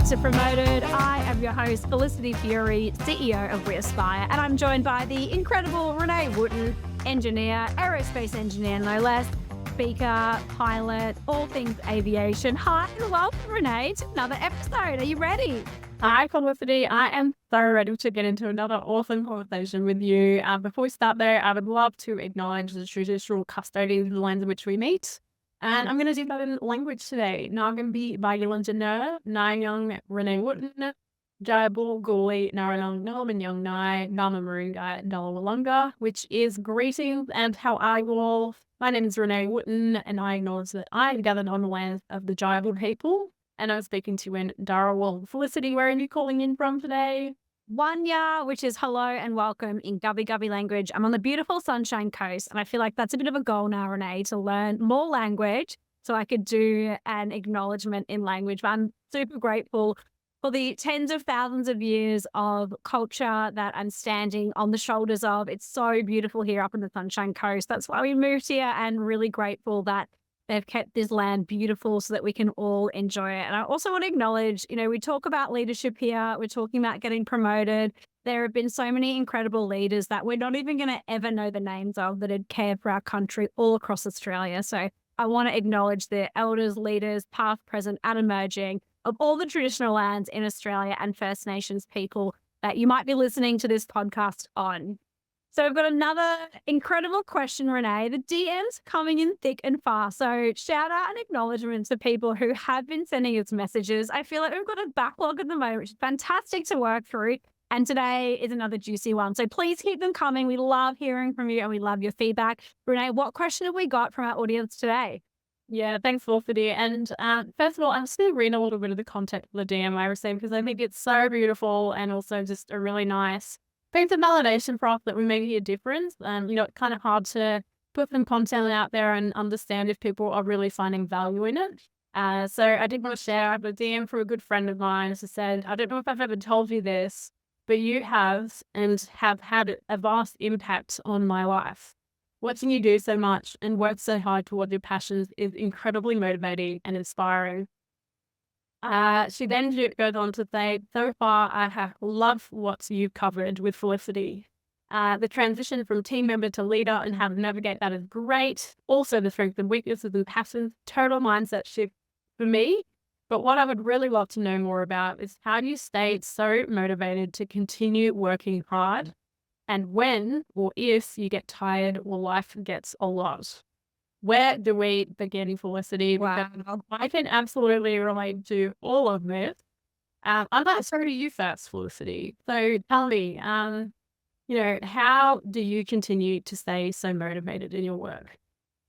to Promoted. I am your host, Felicity Fury, CEO of We Aspire, and I'm joined by the incredible Renee Wooten, engineer, aerospace engineer, no less, speaker, pilot, all things aviation. Hi, and welcome, Renee, to another episode. Are you ready? Hi, Felicity. I am so ready to get into another awesome conversation with you. Before we start there, I would love to acknowledge the traditional custodians of the lands in which we meet. And I'm going to do that in language today. Nagambi Bagilanjana, Nayang Renee Wooten, Jayabul Guli, Narayang Nalamanyang Nai, Namamarunga, Nalawalunga, which is greetings and how are you all? My name is Renee Wooten, and I acknowledge that I am gathered on the lands of the Jayabul people. And I'm speaking to you in Dharawal. Felicity, where are you calling in from today? Wanya, which is hello and welcome in Gubbi Gubbi language. I'm on the beautiful Sunshine Coast, and I feel like that's a bit of a goal now, Renee, to learn more language so I could do an acknowledgement in language. But I'm super grateful for the tens of thousands of years of culture that I'm standing on the shoulders of. It's so beautiful here up in the Sunshine Coast. That's why we moved here, and really grateful that they've kept this land beautiful so that we can all enjoy it. And I also want to acknowledge, we talk about leadership here. We're talking about getting promoted. There have been so many incredible leaders that we're not even going to ever know the names of that had cared for our country all across Australia. So I want to acknowledge the elders, leaders, past, present, and emerging of all the traditional lands in Australia and First Nations people that you might be listening to this podcast on. So I've got another incredible question, Renee. The DMs coming in thick and fast. So shout out and acknowledgement to people who have been sending us messages. I feel like we've got a backlog at the moment, which is fantastic to work through. And today is another juicy one. So please keep them coming. We love hearing from you and we love your feedback. Renee, what question have we got from our audience today? Yeah, thanks, Felicity. And first of all, I'm just going to read a little bit of the content of the DM I received because I think it's so beautiful and also just a really nice piece of validation for us that we make a difference. And, it's kind of hard to put some content out there and understand if people are really finding value in it. So I did want to share, I have a DM from a good friend of mine who said, I don't know if I've ever told you this, but you have and have had a vast impact on my life. Watching you do so much and work so hard towards your passions is incredibly motivating and inspiring. She then goes on to say, so far I have loved what you've covered with Felicity. The transition from team member to leader and how to navigate that is great. Also the strengths and weaknesses and passions, total mindset shift for me. But what I would really love to know more about is how do you stay so motivated to continue working hard? And when or if you get tired or life gets a lot? Where do we begin, Felicity? Wow. I can absolutely relate to all of this. I'd like to start to you first, Felicity. So tell me, how do you continue to stay so motivated in your work?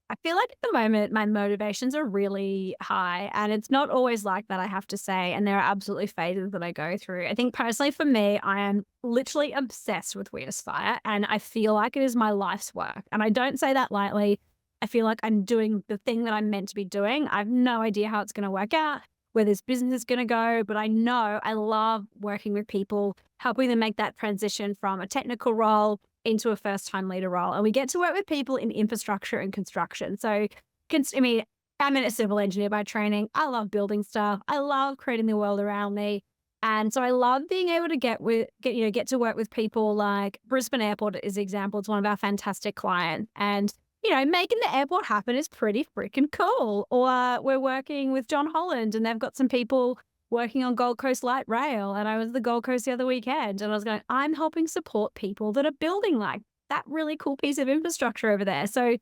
I feel like at the moment my motivations are really high, and it's not always like that, I have to say. And there are absolutely phases that I go through. I think personally for me, I am literally obsessed with We Aspire, and I feel like it is my life's work. And I don't say that lightly. I feel like I'm doing the thing that I'm meant to be doing. I have no idea how it's going to work out, where this business is going to go, but I know I love working with people, helping them make that transition from a technical role into a first-time leader role. And we get to work with people in infrastructure and construction. So, I'm a civil engineer by training. I love building stuff. I love creating the world around me. And so I love being able to get to work with people like Brisbane Airport is an example. It's one of our fantastic clients. And making the airport happen is pretty freaking cool. Or we're working with John Holland and they've got some people working on Gold Coast Light Rail. And I was at the Gold Coast the other weekend and I was going, I'm helping support people that are building like that really cool piece of infrastructure over there. So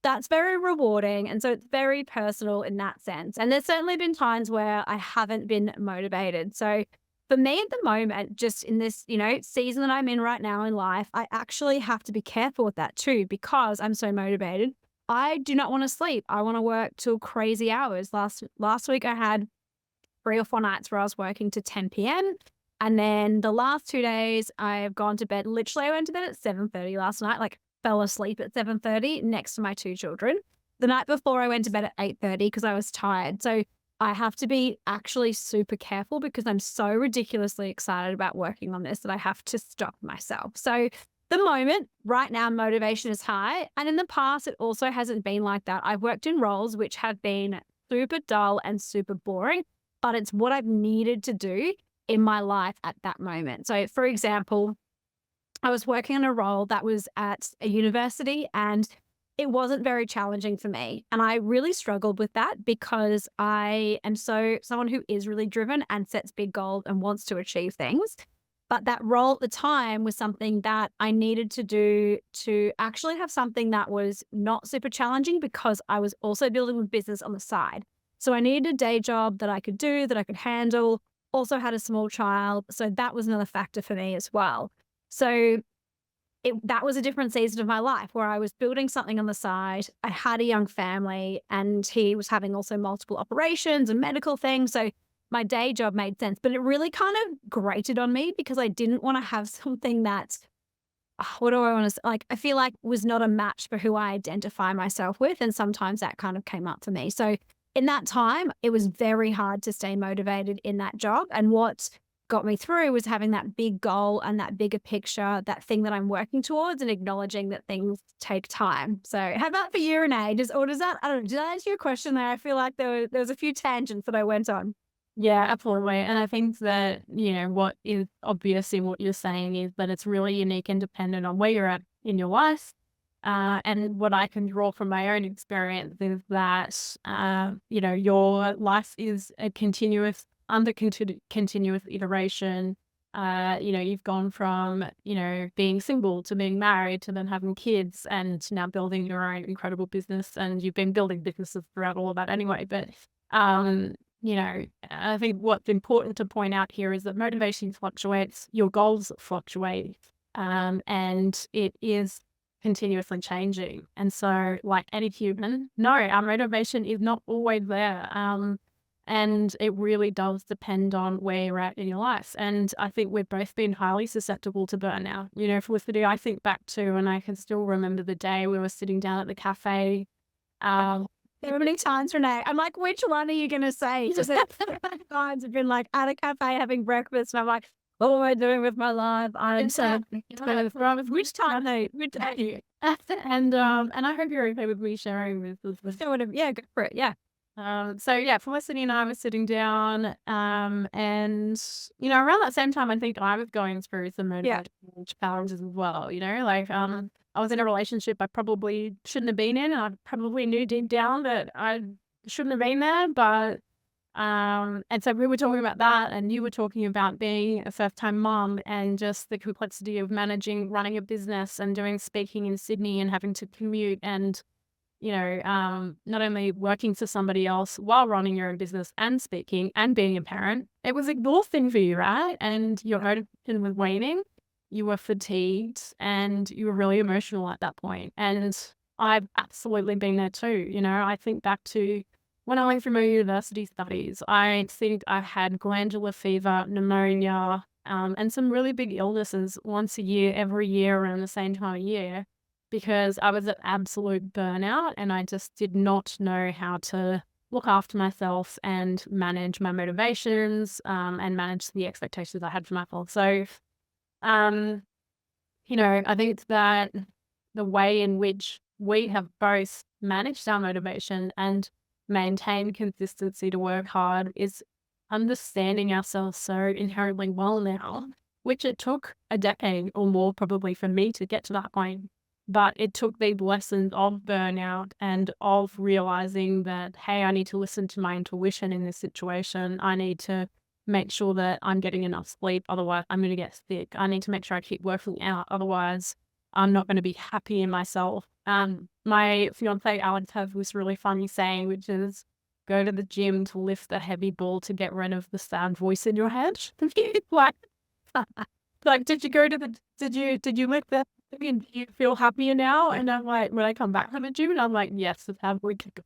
that's very rewarding. And so it's very personal in that sense. And there's certainly been times where I haven't been motivated. So for me at the moment, just in this, season that I'm in right now in life, I actually have to be careful with that too, because I'm so motivated. I do not want to sleep. I want to work till crazy hours. Last week I had 3 or 4 nights where I was working to 10 p.m. And then the last 2 days I've gone to bed. Literally I went to bed at 7:30 last night, fell asleep at 7:30 next to my 2 children. The night before I went to bed at 8:30 because I was tired. So I have to be actually super careful because I'm so ridiculously excited about working on this that I have to stop myself. So the moment right now, motivation is high. And in the past, it also hasn't been like that. I've worked in roles which have been super dull and super boring. but it's what I've needed to do in my life at that moment. So, for example, I was working on a role that was at a university and it wasn't very challenging for me. And I really struggled with that because I am someone who is really driven and sets big goals and wants to achieve things. But that role at the time was something that I needed to do to actually have something that was not super challenging because I was also building a business on the side. So I needed a day job that I could do, that I could handle, also had a small child. So that was another factor for me as well. So that was a different season of my life where I was building something on the side. I had a young family and he was having also multiple operations and medical things. So my day job made sense, but it really kind of grated on me because I didn't want to have something that, what do I want to say? Like, I feel like was not a match for who I identify myself with. And sometimes that kind of came up for me. So in that time, it was very hard to stay motivated in that job. And what got me through was having that big goal and that bigger picture, that thing that I'm working towards and acknowledging that things take time. So how about for you, Renee? Does that, I don't know, did I answer your question there? I feel like there was a few tangents that I went on. Yeah, absolutely. And I think that, what is obvious in what you're saying is that it's really unique and dependent on where you're at in your life. And what I can draw from my own experience is that, your life is a continuous iteration. You've gone from, being single to being married to then having kids and to now building your own incredible business. And you've been building businesses throughout all of that anyway. But, I think what's important to point out here is that motivation fluctuates, your goals fluctuate, and it is continuously changing. And so, like any human, no, our motivation is not always there. And it really does depend on where you're at in your life. And I think we've both been highly susceptible to burnout. Felicity, I think back to, and I can still remember the day we were sitting down at the cafe. So many times, Renee. I'm like, which one are you going to say? Just times have been like at a cafe having breakfast, and I'm like, what am I doing with my life? I'm so which time? No, which day? And I hope you're okay with me sharing this. Yeah, go for it. Yeah. Felicity and I were sitting down, and around that same time, I think I was going through some motivation challenges as well. I was in a relationship I probably shouldn't have been in. I probably knew deep down that I shouldn't have been there, but and so we were talking about that, and you were talking about being a first-time mom and just the complexity of running a business and doing speaking in Sydney and having to commute and not only working for somebody else while running your own business and speaking and being a parent. It was exhausting for you, right? And your motivation was waning. You were fatigued and you were really emotional at that point. And I've absolutely been there too. I think back to when I went through my university studies, I think I had glandular fever, pneumonia, and some really big illnesses once a year, every year around the same time of year, because I was at absolute burnout and I just did not know how to look after myself and manage my motivations, and manage the expectations I had for myself. So, I think that the way in which we have both managed our motivation and maintained consistency to work hard is understanding ourselves so inherently well now, which it took a decade or more probably for me to get to that point. But it took these lessons of burnout and of realizing that, hey, I need to listen to my intuition in this situation. I need to make sure that I'm getting enough sleep. Otherwise, I'm going to get sick. I need to make sure I keep working out. Otherwise, I'm not going to be happy in myself. My fiance, Alex, has this really funny saying, which is go to the gym to lift the heavy ball to get rid of the sad voice in your head. like, did you lift that? Do you feel happier now? And I'm like, when I come back from the gym, and I'm like, yes, it's how we can go.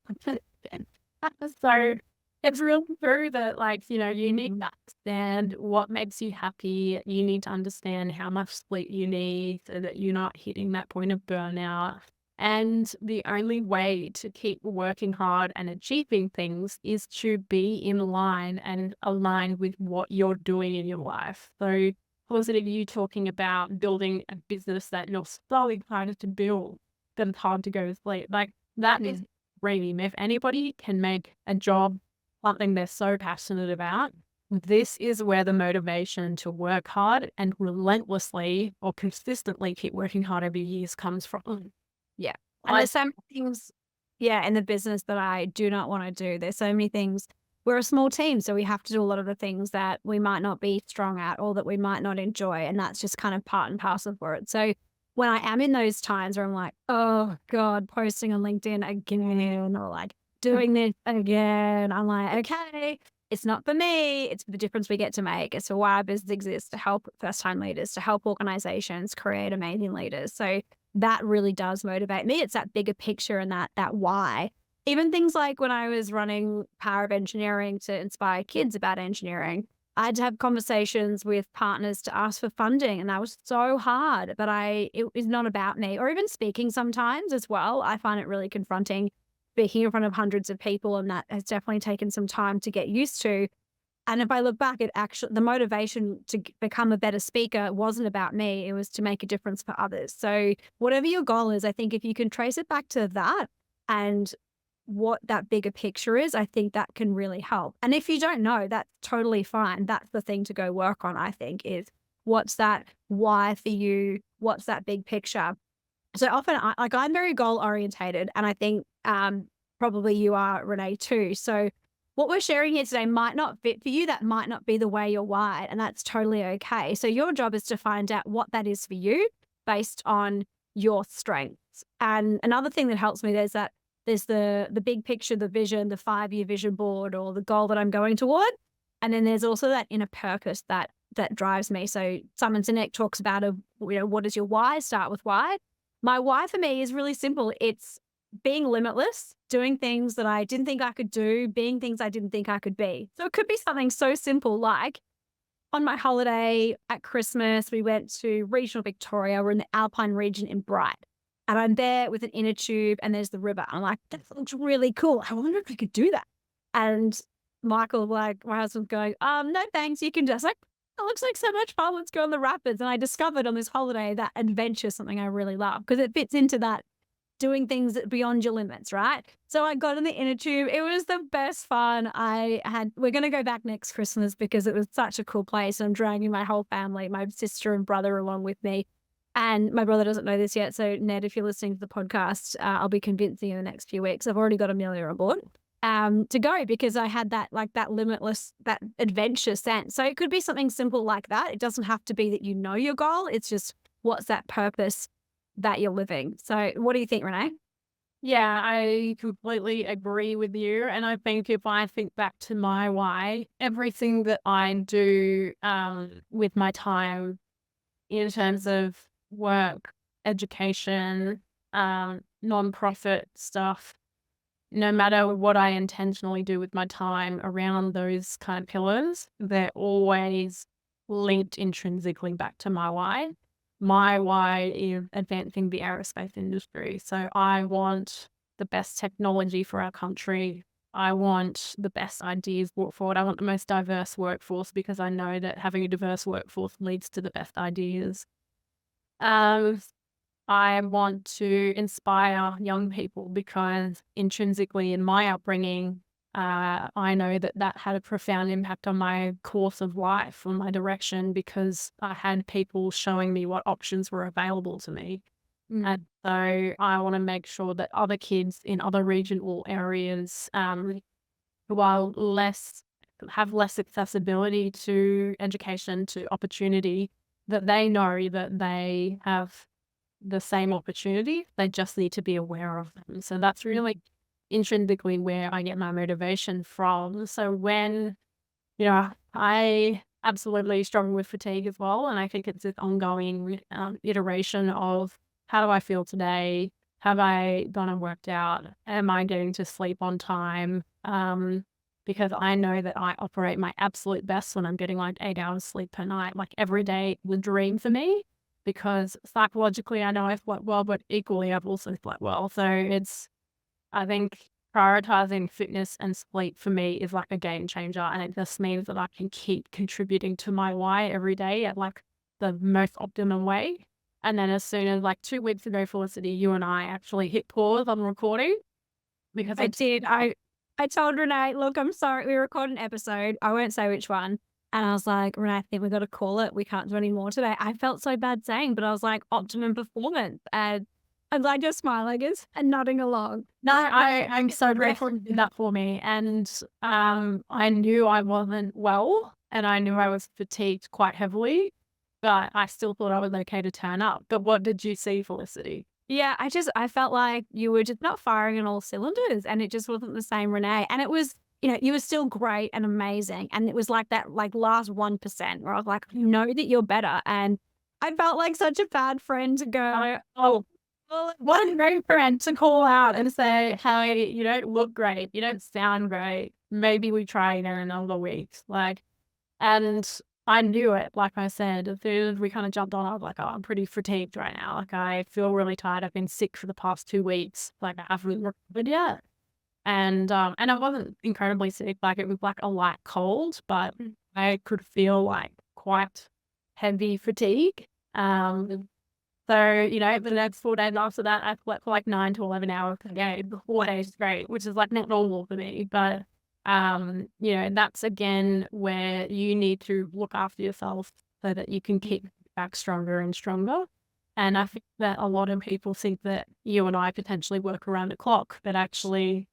So it's real true that, you need to understand what makes you happy. You need to understand how much sleep you need so that you're not hitting that point of burnout. And the only way to keep working hard and achieving things is to be in line and aligned with what you're doing in your life. So, positive you talking about building a business that you're slowly trying to build, then it's hard to go to sleep. Like, that is dream. If anybody can make a job something they're so passionate about, this is where the motivation to work hard and relentlessly or consistently keep working hard every years comes from. Yeah. And I there's so many things, yeah, in the business that I do not want to do. There's so many things. We're a small team, so we have to do a lot of the things that we might not be strong at or that we might not enjoy. And that's just kind of part and parcel for it. So when I am in those times where I'm like, oh God, posting on LinkedIn again or like doing this again, I'm like, okay, it's not for me. It's for the difference we get to make. It's for why our business exists, to help first time leaders, to help organizations create amazing leaders. So that really does motivate me. It's that bigger picture and that why. Even things like when I was running Power of Engineering to inspire kids about engineering, I'd have conversations with partners to ask for funding, and that was so hard. But it was not about me, or even speaking sometimes as well. I find it really confronting speaking in front of hundreds of people, and that has definitely taken some time to get used to. And if I look back, it actually the motivation to become a better speaker wasn't about me. It was to make a difference for others. So whatever your goal is, I think if you can trace it back to that and what that bigger picture is, I think that can really help. And if you don't know, that's totally fine. That's the thing to go work on, I think, is what's that why for you? What's that big picture? So often, I'm very goal orientated, and I think probably you are, Renee, too. So what we're sharing here today might not fit for you. That might not be the way you're wired, and that's totally okay. So your job is to find out what that is for you based on your strengths. And another thing that helps me, there's the big picture, the vision, the 5-year vision board, or the goal that I'm going toward. And then there's also that inner purpose that drives me. So Simon Sinek talks about what is your why? Start with why. My why for me is really simple. It's being limitless, doing things that I didn't think I could do, being things I didn't think I could be. So it could be something so simple like on my holiday at Christmas, we went to regional Victoria. We're in the Alpine region in Bright. And I'm there with an inner tube and there's the river. I'm like, that looks really cool. I wonder if I could do that. And Michael, like my husband's going, no thanks, you can just like, it looks like so much fun. Let's go on the rapids. And I discovered on this holiday that adventure is something I really love because it fits into that doing things beyond your limits, right? So I got in the inner tube. It was the best fun we're going to go back next Christmas because it was such a cool place. I'm dragging my whole family, my sister and brother along with me. And my brother doesn't know this yet. So Ned, if you're listening to the podcast, I'll be convincing you in the next few weeks. I've already got Amelia on board to go because I had that limitless, that adventure sense. So it could be something simple like that. It doesn't have to be that you know your goal. It's just what's that purpose that you're living. So what do you think, Renee? Yeah, I completely agree with you. And I think if I think back to my why, everything that I do with my time in terms of work, education, nonprofit stuff, no matter what I intentionally do with my time around those kind of pillars, they're always linked intrinsically back to my why. My why is advancing the aerospace industry. So I want the best technology for our country. I want the best ideas brought forward. I want the most diverse workforce because I know that having a diverse workforce leads to the best ideas. I want to inspire young people because intrinsically in my upbringing, I know that had a profound impact on my course of life, on my direction, because I had people showing me what options were available to me. And so I want to make sure that other kids in other regional areas who are have less accessibility to education, to opportunity, that they know that they have the same opportunity. They just need to be aware of them. So that's really intrinsically where I get my motivation from. So when, I absolutely struggle with fatigue as well. And I think it's this ongoing iteration of how do I feel today? Have I gone and worked out? Am I getting to sleep on time? Because I know that I operate my absolute best when I'm getting like 8 hours sleep per night. Like every day the dream for me because psychologically I know I slept well, but equally I've also slept well. So I think prioritizing fitness and sleep for me is like a game changer. And it just means that I can keep contributing to my why every day at like the most optimum way. And then as soon as like 2 weeks ago, Felicity, you and I actually hit pause on recording because I did. I told Renee, look, I'm sorry, we recorded an episode. I won't say which one. And I was like, Renee, I think we got to call it. We can't do any more today. I felt so bad saying, but I was like, optimum performance. And I'm glad you're smiling and nodding along. No, I'm so grateful you did that for me. And I knew I wasn't well and I knew I was fatigued quite heavily, but I still thought I was okay to turn up. But what did you see, Felicity? Yeah, I felt like you were just not firing on all cylinders and it just wasn't the same Renee. And it was, you were still great and amazing. And it was like that like last 1% where I was like, I know that you're better. And I felt like such a bad friend to go, Oh, well, what a great friend to call out and say, hey, you don't look great. You don't sound great. Maybe we try again in another week. And I knew it, like I said, as soon as we kind of jumped on, I was like, oh, I'm pretty fatigued right now. Like, I feel really tired. I've been sick for the past 2 weeks. Like, I haven't recovered yet. And I wasn't incredibly sick. Like, it was like a light cold, but I could feel like quite heavy fatigue. So, the next 4 days after that, I slept for like 9 to 11 hours a day. The 4 days straight, which is like not normal for me, but that's again where you need to look after yourself so that you can keep back stronger and stronger. And I think that a lot of people think that you and I potentially work around the clock, but actually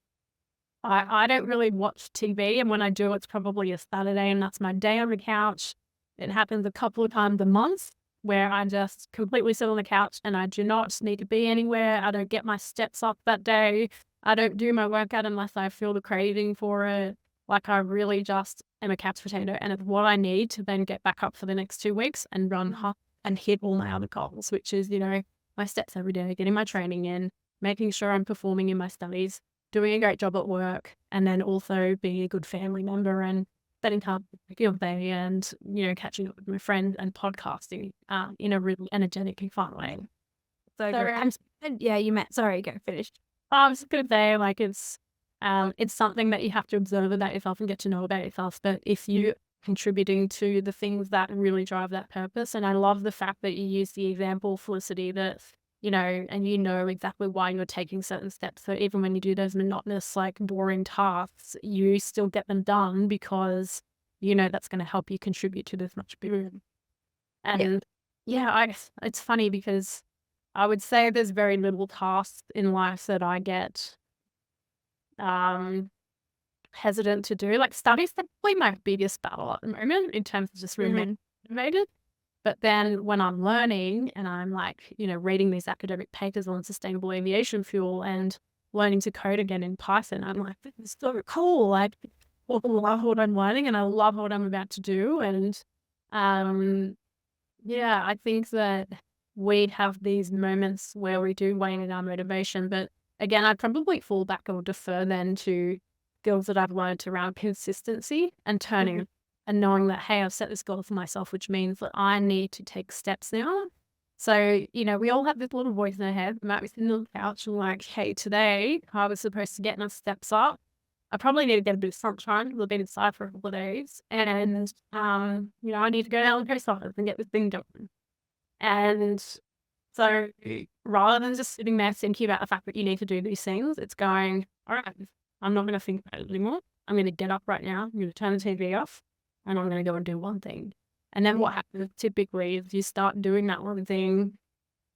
I don't really watch TV. And when I do, it's probably a Saturday and that's my day on the couch. It happens a couple of times a month where I just completely sit on the couch and I do not need to be anywhere. I don't get my steps up that day. I don't do my workout unless I feel the craving for it. Like, I really just am a couch potato and it's what I need to then get back up for the next 2 weeks and run hard and hit all my other goals, which is, my steps every day, getting my training in, making sure I'm performing in my studies, doing a great job at work, and then also being a good family member and spending time with your baby and, catching up with my friends and podcasting in a really energetic and fun way. So good. Yeah, sorry, go finish. I was going to say, like, it's something that you have to observe about yourself and get to know about yourself. But if you're contributing to the things that really drive that purpose, and I love the fact that you use the example, Felicity, that, and you know exactly why you're taking certain steps. So even when you do those monotonous, like boring tasks, you still get them done because, that's going to help you contribute to this much bigger. And it's funny because I would say there's very little tasks in life that I get hesitant to do. Like, study's probably my biggest battle at the moment in terms of just remaining motivated. But then when I'm learning and I'm like, reading these academic papers on sustainable aviation fuel and learning to code again in Python, I'm like, this is so cool. Like, I love what I'm learning and I love what I'm about to do. And I think that we have these moments where we do wane in our motivation. But again, I'd probably fall back or defer then to skills that I've learned around consistency and turning and knowing that, hey, I've set this goal for myself, which means that I need to take steps now. So, we all have this little voice in our head. We might be sitting on the couch and like, hey, today I was supposed to get enough steps up. I probably need to get a bit of sunshine because I've been inside for a couple of days. And, I need to go down to the post office and get this thing done. And so rather than just sitting there thinking about the fact that you need to do these things, it's going, all right, I'm not going to think about it anymore. I'm going to get up right now. I'm going to turn the TV off and I'm going to go and do one thing. And then what happens typically is you start doing that one thing.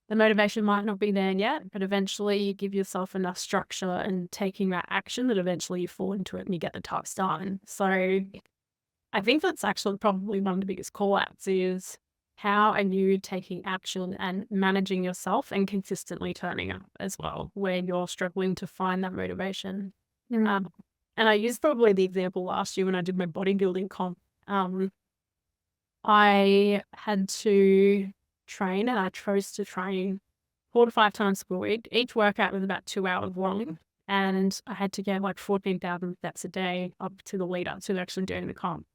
The motivation might not be there yet, but eventually you give yourself enough structure and taking that action that eventually you fall into it and you get the task done. So I think that's actually probably one of the biggest call outs is how are you taking action and managing yourself and consistently turning up as well, where you're struggling to find that motivation. And I used probably the example last year when I did my bodybuilding comp. I had to train and I chose to train 4 to 5 times per week. Each workout was about 2 hours long. And I had to get like 14,000 steps a day up to the lead up to actually doing the comp.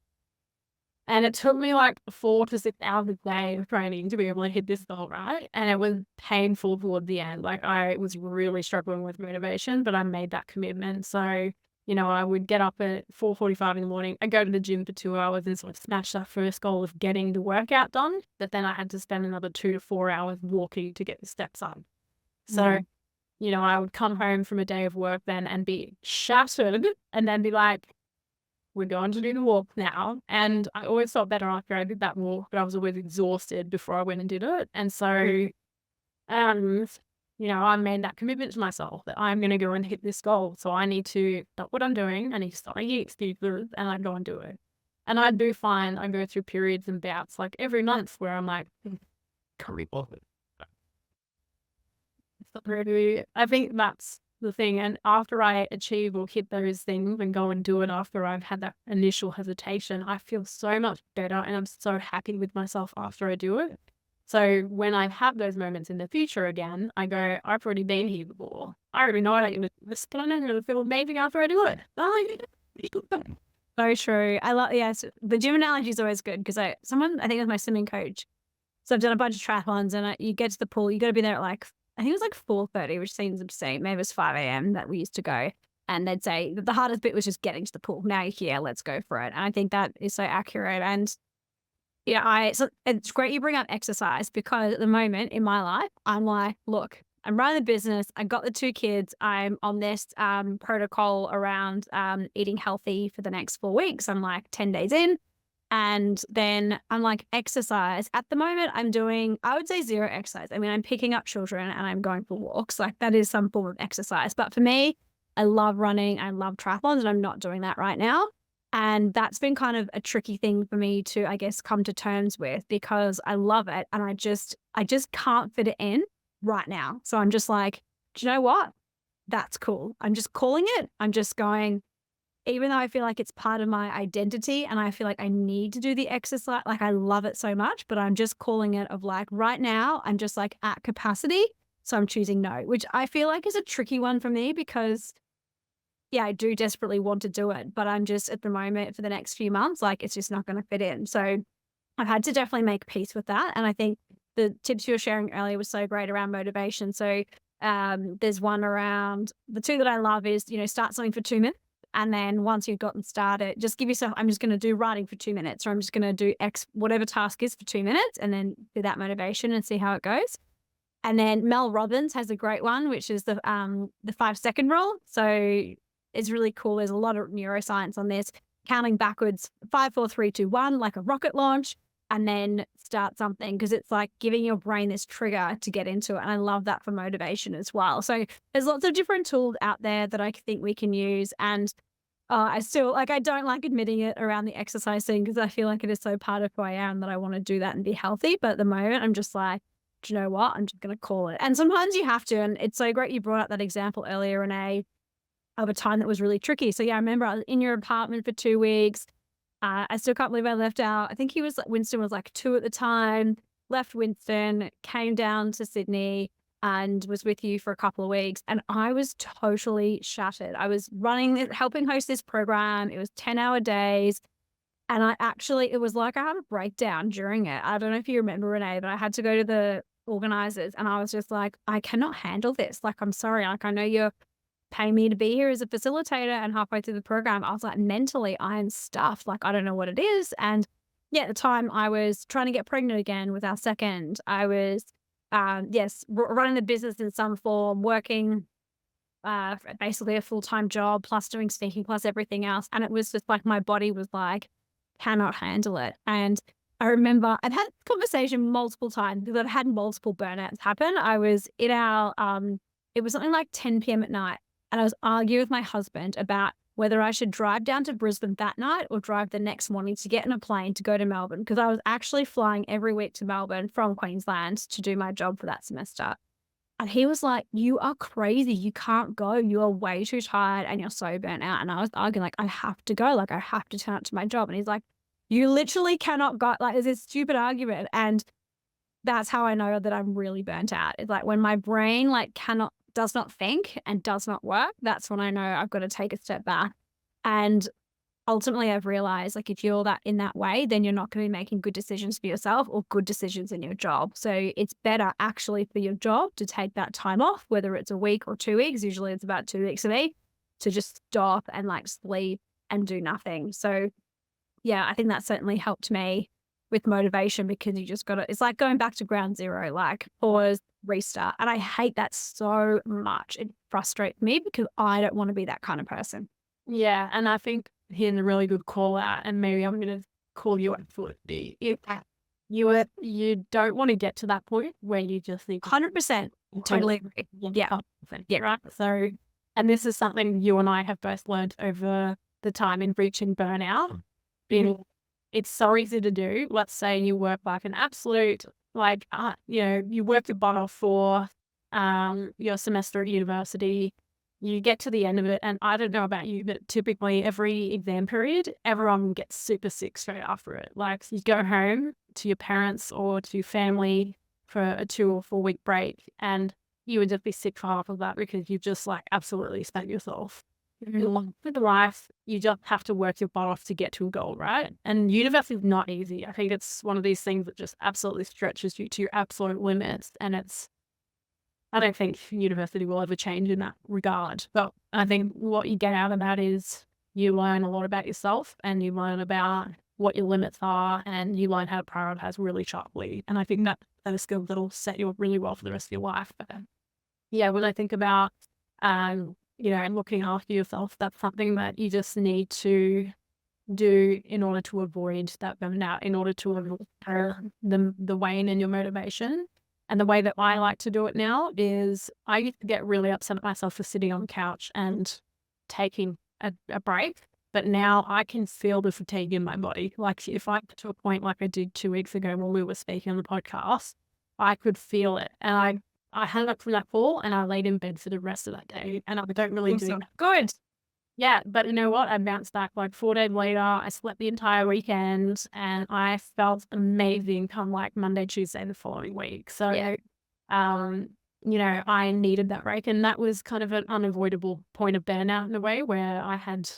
And it took me like 4 to 6 hours a day of training to be able to hit this goal, right? And it was painful toward the end. Like, I was really struggling with motivation, but I made that commitment. So, I would get up at 4:45 in the morning. I'd go to the gym for 2 hours and sort of smash that first goal of getting the workout done. But then I had to spend another 2 to 4 hours walking to get the steps up. So I would come home from a day of work then and be shattered and then be like, we're going to do the walk now. And I always felt better after I did that walk, but I was always exhausted before I went and did it. And so, um, I made that commitment to myself that I'm going to go and hit this goal. So I need to stop what I'm doing. I need to stop making excuses and I go and do it. And I do find I go through periods and bouts like every month where I'm like, can't be bothered. I think that's the thing. And after I achieve or hit those things and go and do it after I've had that initial hesitation, I feel so much better and I'm so happy with myself after I do it. So when I have those moments in the future again, I go, I've already been here before. I already know I'm going to feel amazing after I do it. So true. I love, yes, the gym analogy is always good because I think it was my swimming coach. So I've done a bunch of triathlons and you get to the pool, you got to be there at like, I think it was like 4:30, which seems obscene. Maybe it was 5 a.m. that we used to go. And they'd say that the hardest bit was just getting to the pool. Now you're here, let's go for it. And I think that is so accurate. And so it's great you bring up exercise because at the moment in my life, I'm like, look, I'm running the business. I got the 2 kids. I'm on this protocol around eating healthy for the next 4 weeks. I'm like 10 days in. And then I'm like, exercise. At the moment, I'm doing, I would say 0 exercise. I mean, I'm picking up children and I'm going for walks. Like that is some form of exercise. But for me, I love running. I love triathlons and I'm not doing that right now. And that's been kind of a tricky thing for me to, I guess, come to terms with because I love it. And I just can't fit it in right now. So I'm just like, do you know what? That's cool. I'm just calling it. I'm just going, even though I feel like it's part of my identity and I feel like I need to do the exercise, like I love it so much, but I'm just calling it of like right now, I'm just like at capacity. So I'm choosing no, which I feel like is a tricky one for me because I do desperately want to do it, but I'm just at the moment for the next few months, like it's just not going to fit in. So I've had to definitely make peace with that. And I think the tips you were sharing earlier was so great around motivation. So there's one around the 2 that I love is, start something for 2 minutes. And then once you've gotten started, just give yourself, I'm just going to do writing for 2 minutes, or I'm just going to do X, whatever task is for 2 minutes, and then do that motivation and see how it goes. And then Mel Robbins has a great one, which is the 5-second rule. So it's really cool. There's a lot of neuroscience on this, counting backwards, 5, 4, 3, 2, 1, like a rocket launch, and then start something because it's like giving your brain this trigger to get into it. And I love that for motivation as well. So there's lots of different tools out there that I think we can use. And I still I don't like admitting it around the exercise thing because I feel like it is so part of who I am that I want to do that and be healthy. But at the moment, I'm just like, do you know what? I'm just going to call it. And sometimes you have to. And it's so great you brought up that example earlier, Renee, of a time that was really tricky. So I remember I was in your apartment for 2 weeks. I still can't believe I left out. I think Winston was like 2 at the time, left Winston, came down to Sydney and was with you for a couple of weeks. And I was totally shattered. I was helping host this program. It was 10-hour days. And it was like I had a breakdown during it. I don't know if you remember, Renee, but I had to go to the organizers and I was just like, I cannot handle this. Like, I'm sorry. Like, I know you're pay me to be here as a facilitator, and halfway through the program, I was like, mentally, I am stuffed. Like, I don't know what it is. And at the time I was trying to get pregnant again with our second. I was, running the business in some form, working basically a full-time job, plus doing speaking, plus everything else. And it was just like, my body was like, cannot handle it. And I remember I've had this conversation multiple times because I've had multiple burnouts happen. I was in our, it was something like 10 p.m. at night. And I was arguing with my husband about whether I should drive down to Brisbane that night or drive the next morning to get in a plane to go to Melbourne, because I was actually flying every week to Melbourne from Queensland to do my job for that semester. And he was like, you are crazy. You can't go. You are way too tired and you're so burnt out. And I was arguing, like, I have to go. Like, I have to turn up to my job. And he's like, you literally cannot go. Like, it's this stupid argument. And that's how I know that I'm really burnt out. It's like when my brain does not think and does not work, that's when I know I've got to take a step back. And ultimately I've realized, like, if you're in that way, then you're not going to be making good decisions for yourself or good decisions in your job. So it's better actually for your job to take that time off, whether it's a week or 2 weeks. Usually it's about 2 weeks for me, to just stop and like sleep and do nothing. So I think that certainly helped me with motivation, because you just got to, it's like going back to ground zero, like pause, restart. And I hate that so much. It frustrates me because I don't want to be that kind of person. Yeah, and I think here's a really good call out, and maybe I'm gonna call you out for it. You don't want to get to that point where you just need to 100%. Totally agree. Yeah. Yeah. right. So, and this is something you and I have both learned over the time in reaching burnout. It's so easy to do. Let's say you work like an absolute, like, you work your butt off for your semester at university. You get to the end of it, and I don't know about you, but typically every exam period, everyone gets super sick straight after it. Like, you go home to your parents or to family for a 2 or 4 week break, and you would just be sick for half of that because you've just like absolutely spent yourself. With life, you just have to work your butt off to get to a goal, right? And university is not easy. I think it's one of these things that just absolutely stretches you to your absolute limits, and I don't think university will ever change in that regard. But I think what you get out of that is you learn a lot about yourself, and you learn about what your limits are, and you learn how to prioritize really sharply. And I think that a skill that'll set you up really well for the rest of your life. But yeah, when I think about, and looking after yourself, that's something that you just need to do in order to avoid that burnout, in order to avoid the wane in your motivation. And the way that I like to do it now is I used to get really upset at myself for sitting on the couch and taking a break. But now I can feel the fatigue in my body. Like, if I get to a point like I did 2 weeks ago when we were speaking on the podcast, I could feel it. And I hung up from that call and I laid in bed for the rest of that day. And I don't really do that. Good. Yeah, but you know what? I bounced back like 4 days later. I slept the entire weekend and I felt amazing come like Monday, Tuesday the following week. So, I needed that break. And that was kind of an unavoidable point of burnout in a way, where I had,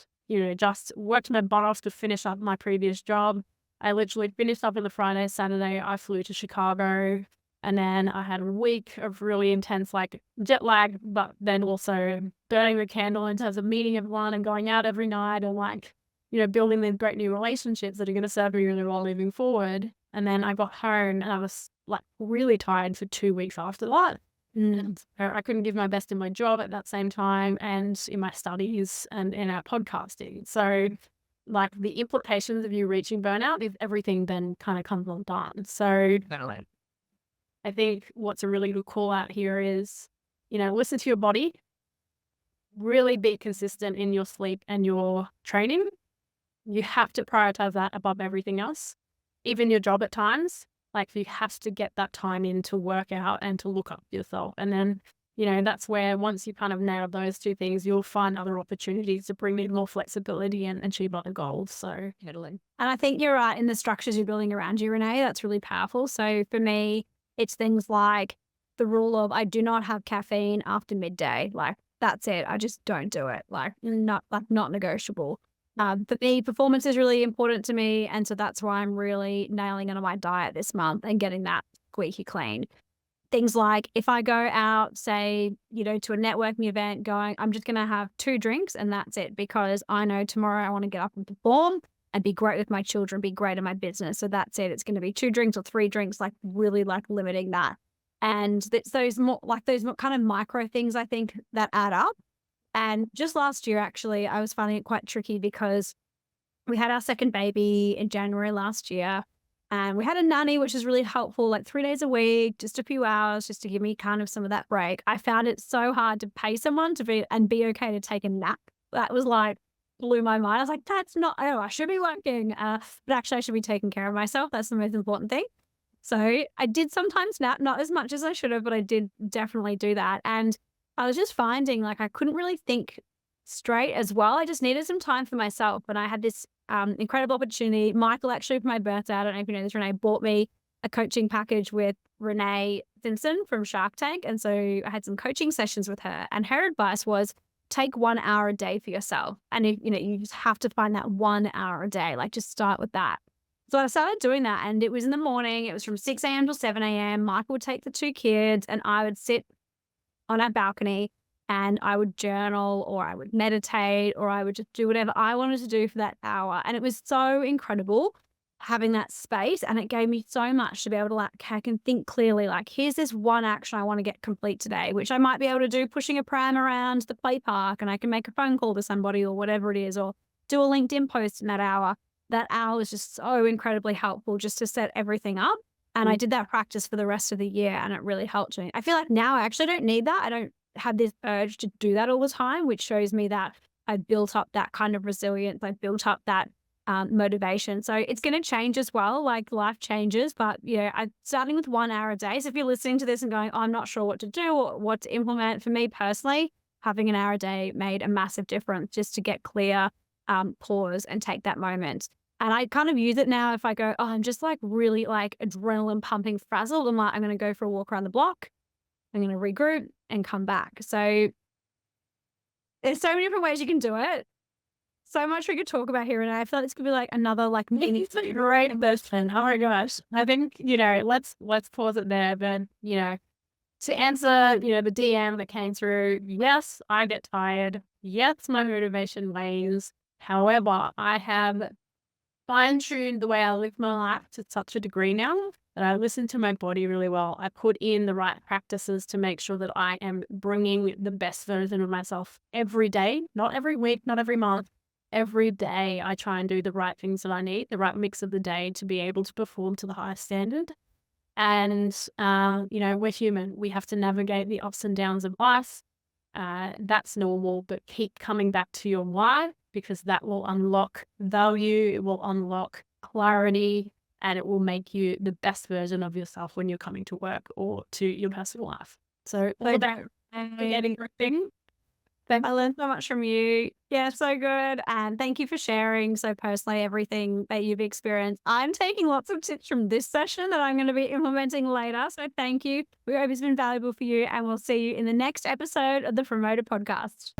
just worked my butt off to finish up my previous job. I literally finished up on the Friday, Saturday. I flew to Chicago. And then I had a week of really intense like jet lag, but then also burning the candle in terms of meeting everyone and going out every night and like, building these great new relationships that are going to serve me really well moving forward. And then I got home and I was like really tired for 2 weeks after that. And I couldn't give my best in my job at that same time and in my studies and in our podcasting. So like the implications of you reaching burnout is everything then kind of comes undone. So I think what's a really good call out here is, listen to your body, really be consistent in your sleep and your training. You have to prioritize that above everything else. Even your job at times, like you have to get that time in to work out and to look up yourself. And then, that's where once you kind of nail those two things, you'll find other opportunities to bring in more flexibility and achieve other goals. So, totally. And I think you're right in the structures you're building around you, Renee. That's really powerful. So for me, it's things like the rule of I do not have caffeine after midday. Like, that's it. I just don't do it. Like, not negotiable. For me, performance is really important to me. And so that's why I'm really nailing into my diet this month and getting that squeaky clean. Things like if I go out, say, to a networking event I'm just going to have 2 drinks and that's it, because I know tomorrow I want to get up and perform and be great with my children, be great in my business. So that's it. It's going to be 2 drinks or 3 drinks, like really like limiting that. And it's those more kind of micro things, I think, that add up. And just last year, actually, I was finding it quite tricky because we had our second baby in January last year. And we had a nanny, which is really helpful, like 3 days a week, just a few hours, just to give me kind of some of that break. I found it so hard to pay someone to be okay to take a nap. That was like, blew my mind. I was like, I should be working. But actually I should be taking care of myself. That's the most important thing. So I did sometimes nap, not as much as I should have, but I did definitely do that. And I was just finding like I couldn't really think straight as well. I just needed some time for myself. And I had this incredible opportunity. Michael, actually, for my birthday, I don't know if you know this, Renee, bought me a coaching package with Renee Vinson from Shark Tank. And so I had some coaching sessions with her. And her advice was, take 1 hour a day for yourself. And if, you just have to find that 1 hour a day, like just start with that. So I started doing that, and it was in the morning. It was from 6 a.m. till 7 a.m. Michael would take the 2 kids and I would sit on our balcony and I would journal or I would meditate or I would just do whatever I wanted to do for that hour. And it was so incredible having that space, and it gave me so much to be able to like, okay, I can think clearly, like, here's this one action I want to get complete today, which I might be able to do pushing a pram around the play park, and I can make a phone call to somebody or whatever it is, or do a LinkedIn post in that hour. That hour was just so incredibly helpful just to set everything up. And I did that practice for the rest of the year, and it really helped me. I feel like now I actually don't need that. I don't have this urge to do that all the time, which shows me that I've built up that kind of resilience. I've built up that motivation. So it's going to change as well. Like life changes, but yeah, I'm starting with 1 hour a day. So if you're listening to this and going, oh, I'm not sure what to do or what to implement, for me personally, having an hour a day made a massive difference just to get clear, pause and take that moment. And I kind of use it now if I go, oh, I'm just like really like adrenaline pumping frazzled. I'm like, I'm going to go for a walk around the block. I'm going to regroup and come back. So there's so many different ways you can do it. So much we could talk about here, and I feel like this could be like another like mini. It's a great question. Oh my gosh. I think, let's pause it there. But, to answer, the DM that came through, yes, I get tired. Yes, my motivation wanes. However, I have fine-tuned the way I live my life to such a degree now that I listen to my body really well. I put in the right practices to make sure that I am bringing the best version of myself every day, not every week, not every month. Every day I try and do the right things that I need, the right mix of the day to be able to perform to the highest standard. And, we're human. We have to navigate the ups and downs of life. That's normal, but keep coming back to your why, because that will unlock value, it will unlock clarity, and it will make you the best version of yourself when you're coming to work or to your personal life. So all about getting everything. I learned so much from you. Yeah, so good. And thank you for sharing so personally everything that you've experienced. I'm taking lots of tips from this session that I'm going to be implementing later. So thank you. We hope it's been valuable for you, and we'll see you in the next episode of the Promoter Podcast.